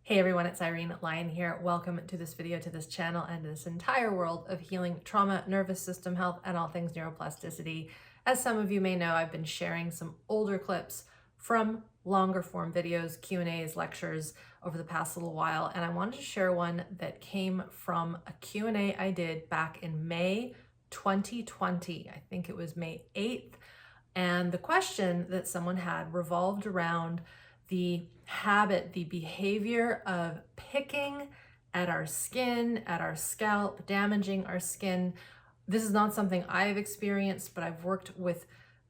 Hey everyone, it's Irene Lyon here. Welcome to this video, to this channel, and this entire world of healing trauma, nervous system health, and all things neuroplasticity. As some of you may know, I've been sharing some older clips from longer form videos, Q&As, lectures over the past little while, and I wanted to share one that came from a Q&A I did back in May 2020. I think it was May 8th, and the question that someone had revolved around the habit, the behavior of picking at our skin, at our scalp, damaging our skin. This is not something I've experienced, but I've worked with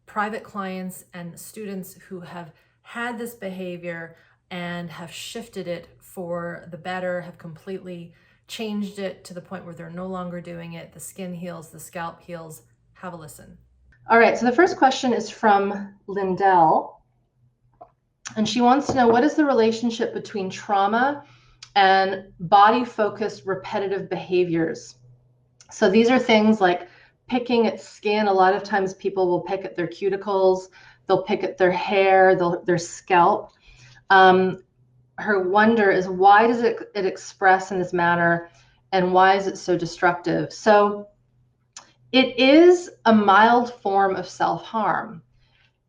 private clients and students who have had this behavior and have shifted it for the better, have completely changed it to the point where they're no longer doing it. The skin heals, the scalp heals. Have a listen. All right, so the first question is from Lindell. And she wants to know, what is the relationship between trauma and body-focused repetitive behaviors? So these are things like picking at skin. A lot of times people will pick at their cuticles, they'll pick at their hair, their scalp. Her wonder is, why does it express in this manner, and why is it so destructive? So it is a mild form of self-harm.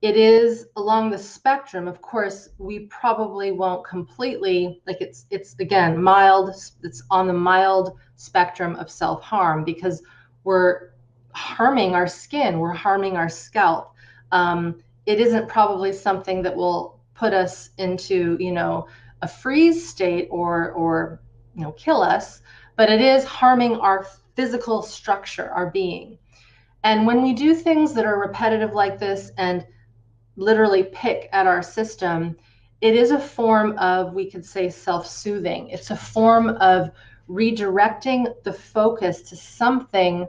It is along the spectrum. Of course, we probably won't completely, like it's again, mild, it's on the mild spectrum of self-harm, because we're harming our skin, we're harming our scalp. It isn't probably something that will put us into, a freeze state or kill us, but it is harming our physical structure, our being. And when we do things that are repetitive like this and literally pick at our system, it is a form of, we could say, self-soothing. It's a form of redirecting the focus to something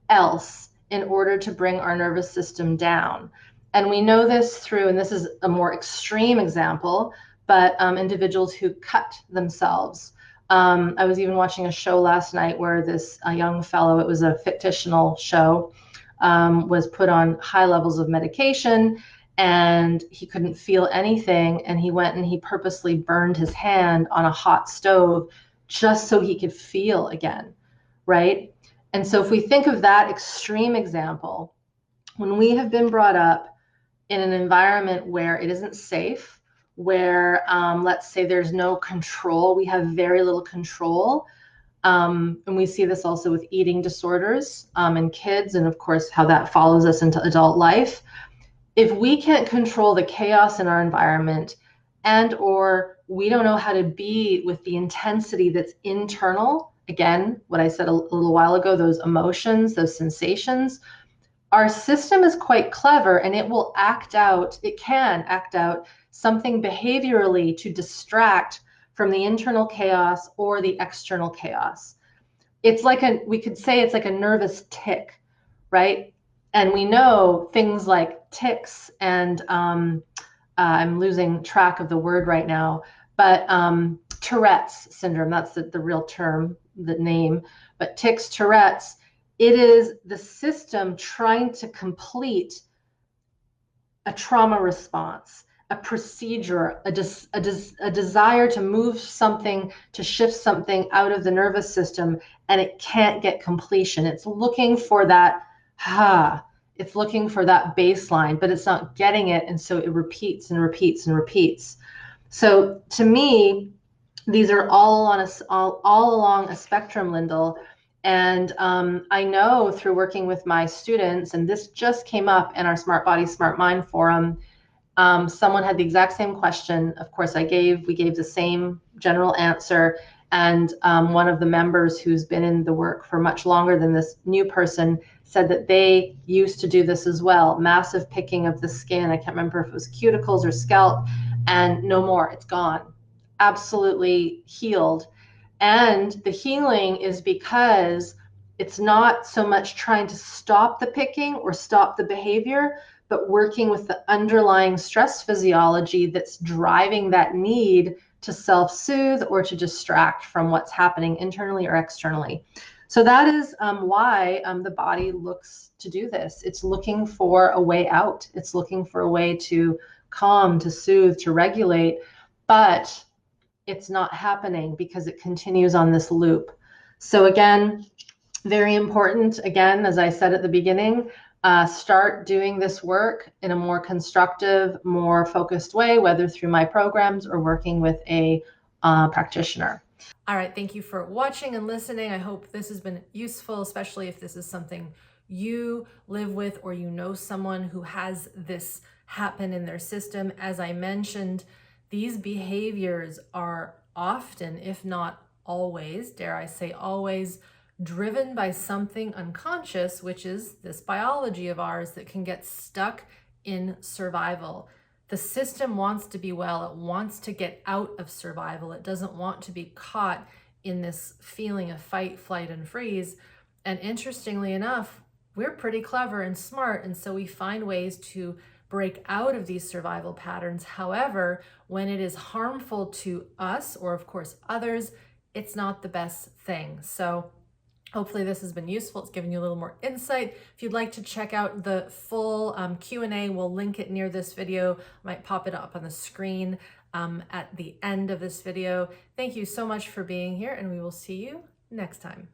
else in order to bring our nervous system down. And we know this through, and this is a more extreme example, but individuals who cut themselves. I was even watching a show last night where a young fellow, it was a fictional show, was put on high levels of medication, and he couldn't feel anything, and he went and he purposely burned his hand on a hot stove just so he could feel again, right? And so if we think of that extreme example, when we have been brought up in an environment where it isn't safe, where let's say there's no control, we have very little control, and we see this also with eating disorders in kids, and of course how that follows us into adult life. If we can't control the chaos in our environment, and or we don't know how to be with the intensity that's internal, again, what I said a little while ago, those emotions, those sensations, our system is quite clever, and it can act out something behaviorally to distract from the internal chaos or the external chaos. It's like we could say it's like a nervous tick, right? And we know things like tics and I'm losing track of the word right now, but Tourette's syndrome, that's the real term, the name, but tics, Tourette's, it is the system trying to complete a trauma response, a procedure, a desire to move something, to shift something out of the nervous system, and it can't get completion. It's looking for that, it's looking for that baseline, but it's not getting it, and so it repeats and repeats and repeats. So to me, these are all along a spectrum, Lyndall. And I know through working with my students, and this just came up in our Smart Body, Smart Mind forum, someone had the exact same question. Of course, we gave the same general answer. And one of the members who's been in the work for much longer than this new person said that they used to do this as well. Massive picking of the skin. I can't remember if it was cuticles or scalp, and no more. It's gone. Absolutely healed. And the healing is because it's not so much trying to stop the picking or stop the behavior, but working with the underlying stress physiology that's driving that need to self-soothe or to distract from what's happening internally or externally. So that is why the body looks to do this. It's looking for a way out. It's looking for a way to calm, to soothe, to regulate. But it's not happening because it continues on this loop. So again, very important, again, as I said at the beginning, start doing this work in a more constructive, more focused way, whether through my programs or working with a practitioner. All right, thank you for watching and listening. I hope this has been useful, especially if this is something you live with or you know someone who has this happen in their system. As I mentioned, these behaviors are often, if not always, dare I say always, driven by something unconscious, which is this biology of ours that can get stuck in survival. The system wants to be well. It wants to get out of survival. It doesn't want to be caught in this feeling of fight, flight, and freeze. And interestingly enough, we're pretty clever and smart, and so we find ways to break out of these survival patterns. However, when it is harmful to us or, of course, others, it's not the best thing. So hopefully this has been useful. It's given you a little more insight. If you'd like to check out the full Q&A, we'll link it near this video. I might pop it up on the screen at the end of this video. Thank you so much for being here, and we will see you next time.